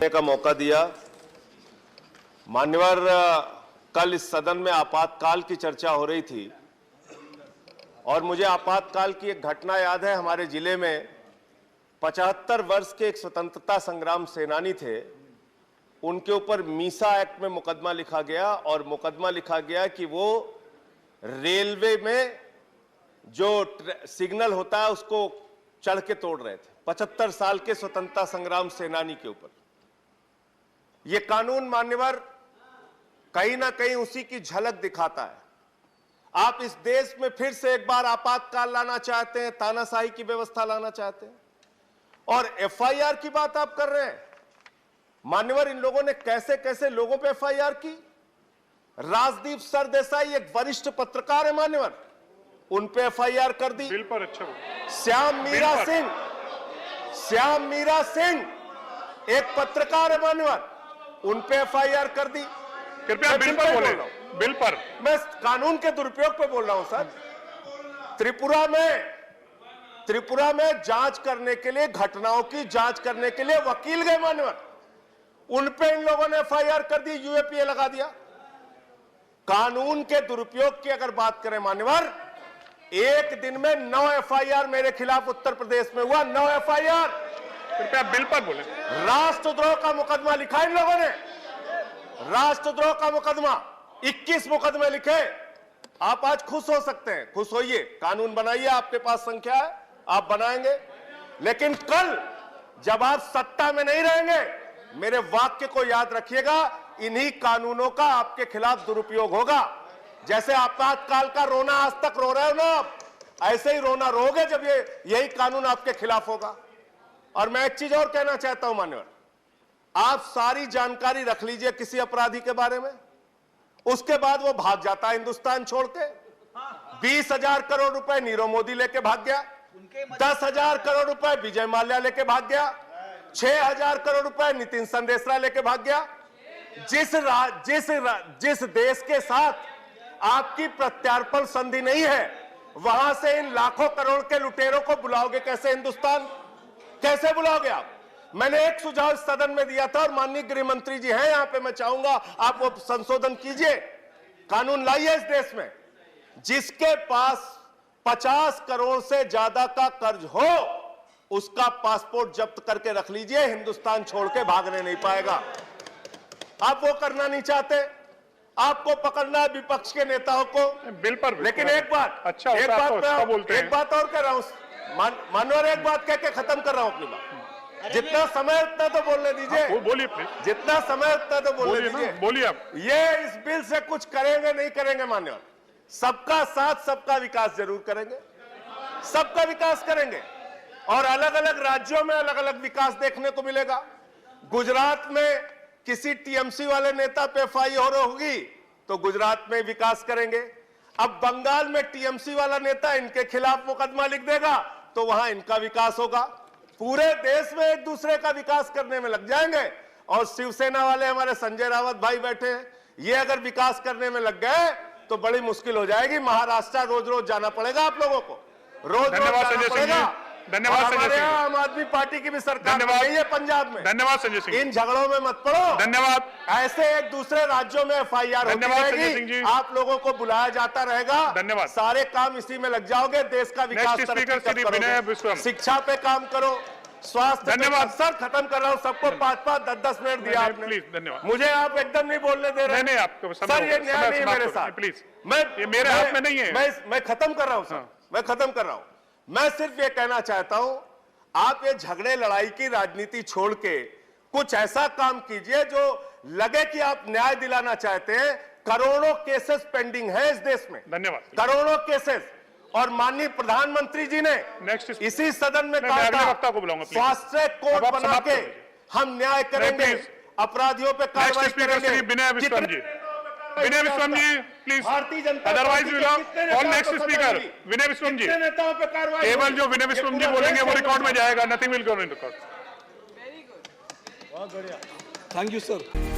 का मौका दिया। मान्यवर, कल इस सदन में आपातकाल की चर्चा हो रही थी और मुझे आपातकाल की एक घटना याद है। हमारे जिले में 75 वर्ष के एक स्वतंत्रता संग्राम सेनानी थे, उनके ऊपर मीसा एक्ट में मुकदमा लिखा गया और मुकदमा लिखा गया कि वो रेलवे में जो सिग्नल होता है उसको चढ़ के तोड़ रहे थे। 75 साल के स्वतंत्रता संग्राम सेनानी के ऊपर ये कानून मान्यवर कहीं ना कहीं उसी की झलक दिखाता है। आप इस देश में फिर से एक बार आपातकाल लाना चाहते हैं, तानाशाही की व्यवस्था लाना चाहते हैं और एफआईआर की बात आप कर रहे हैं। मान्यवर, इन लोगों ने कैसे कैसे लोगों पे एफआईआर की। राजदीप सरदेसाई एक वरिष्ठ पत्रकार है मान्यवर, उन पे एफआईआर कर दी। बिल पर अच्छा श्याम मीरा सिंह एक पत्रकार है मान्यवर, उन पे एफआईआर कर दी। कृपया बिल पर बोले। बिल पर मैं कानून के दुरुपयोग पे बोल रहा हूं सर। त्रिपुरा में जांच करने के लिए, घटनाओं की जांच करने के लिए वकील गए मान्यवर, उन पे इन लोगों ने एफआईआर कर दी, यूएपीए लगा दिया। कानून के दुरुपयोग की अगर बात करें मान्यवर, एक दिन में 9 एफआईआर मेरे खिलाफ उत्तर प्रदेश में हुआ। 9 एफआईआर। कृपया बिल पर बोले। राष्ट्रद्रोह का मुकदमा लिखा इन लोगों ने, राष्ट्रद्रोह का मुकदमा 21 मुकदमे लिखे। आप आज खुश हो सकते हैं, खुश होइए, कानून बनाइए, आपके पास संख्या है, आप बनाएंगे। लेकिन कल जब आप सत्ता में नहीं रहेंगे, मेरे वाक्य को याद रखिएगा, इन्हीं कानूनों का आपके खिलाफ दुरुपयोग होगा। जैसे आपातकाल का रोना आज तक रो रहे हो ना आप, ऐसे ही रोना रोगे जब यही कानून आपके खिलाफ होगा। और मैं एक चीज और कहना चाहता हूं मान्यवर, आप सारी जानकारी रख लीजिए किसी अपराधी के बारे में, उसके बाद वो भाग जाता है हिंदुस्तान छोड़ के। 20,000 करोड़ रुपए नीरव मोदी लेके भाग गया, 10,000 करोड़ रुपए विजय माल्या लेके भाग गया, 6,000 करोड़ रुपए नितिन संदेशरा लेके भाग गया। जिस देश के साथ आपकी प्रत्यार्पण संधि नहीं है, वहां से इन लाखों करोड़ के लुटेरों को बुलाओगे कैसे हिंदुस्तान? कैसे बुलाओगे आप? मैंने एक सुझाव सदन में दिया था और माननीय गृह मंत्री जी हैं यहां पे, मैं चाहूंगा आप वो संशोधन कीजिए, कानून लाइए इस देश में। जिसके पास 50 करोड़ से ज्यादा का कर्ज हो, उसका पासपोर्ट जब्त करके रख लीजिए, हिंदुस्तान छोड़ के भागने नहीं पाएगा। आप वो करना नहीं चाहते, आपको पकड़ना है विपक्ष के नेताओं को बिल पर। लेकिन एक बात, अच्छा एक बात और कर रहा हूं मानवर, एक बात कह के खत्म कर रहा हूं अपनी बात। जितना समय उतना तो बोलने दीजिए, बोलिए प्लीज। जितना समय उतना तो बोलने दीजिए, बोलिए आप। ये इस बिल से कुछ करेंगे नहीं करेंगे मान्यवर, सबका साथ सबका विकास जरूर करेंगे, सबका विकास करेंगे और अलग अलग राज्यों में अलग अलग विकास देखने को मिलेगा। गुजरात में किसी टीएमसी वाले नेता पे एफआईआर होगी तो गुजरात में विकास करेंगे। अब बंगाल में टीएमसी वाला नेता इनके खिलाफ मुकदमा लिख देगा तो वहां इनका विकास होगा। पूरे देश में एक दूसरे का विकास करने में लग जाएंगे। और शिवसेना वाले हमारे संजय रावत भाई बैठे हैं, ये अगर विकास करने में लग गए तो बड़ी मुश्किल हो जाएगी। महाराष्ट्र रोज रोज जाना पड़ेगा आप लोगों को, रोज जाना पड़ेगा। धन्यवाद संजय सिंह। आम आदमी पार्टी की भी सरकार नहीं है पंजाब में। धन्यवाद संजय सिंह। इन झगड़ों में मत पड़ो। धन्यवाद। ऐसे एक दूसरे राज्यों में एफआईआर होती रहेगी, आप लोगों को बुलाया जाता रहेगा। धन्यवाद। सारे काम इसी में लग जाओगे, देश का विकास करोगे। शिक्षा पे काम करो, स्वास्थ्य। धन्यवाद सर, खत्म कर रहा हूँ। सबको 5-5, 10-10 मिनट दिया आपने। प्लीज धन्यवाद। मुझे आप एकदम नहीं बोलने दे रहे। नहीं आपको सर, ये न्याय नहीं है मेरे साथ। प्लीज, ये मेरे हाथ में नहीं है। मैं खत्म कर रहा हूँ सर, मैं खत्म कर रहा हूँ। मैं सिर्फ ये कहना चाहता हूं, आप ये झगड़े लड़ाई की राजनीति छोड़ के कुछ ऐसा काम कीजिए जो लगे कि आप न्याय दिलाना चाहते हैं। करोड़ों केसेस पेंडिंग है इस देश में, धन्यवाद। करोड़ों केसेस, और माननीय प्रधानमंत्री जी ने इसी सदन में कहा था फास्ट ट्रैक कोर्ट बना के हम न्याय करेंगे, अपराधियों पे कार्रवाई करेंगे। विनय विश्वम जी, विनय विश्वम जी please, Bharatiya Janata otherwise on next speaker विनय विश्वम जी। नेताओं पे कार्रवाई, केवल जो विनय विश्वम जी बोलेंगे वो रिकॉर्ड में जाएगा, nothing will go in record. बहुत बढ़िया, थैंक यू सर।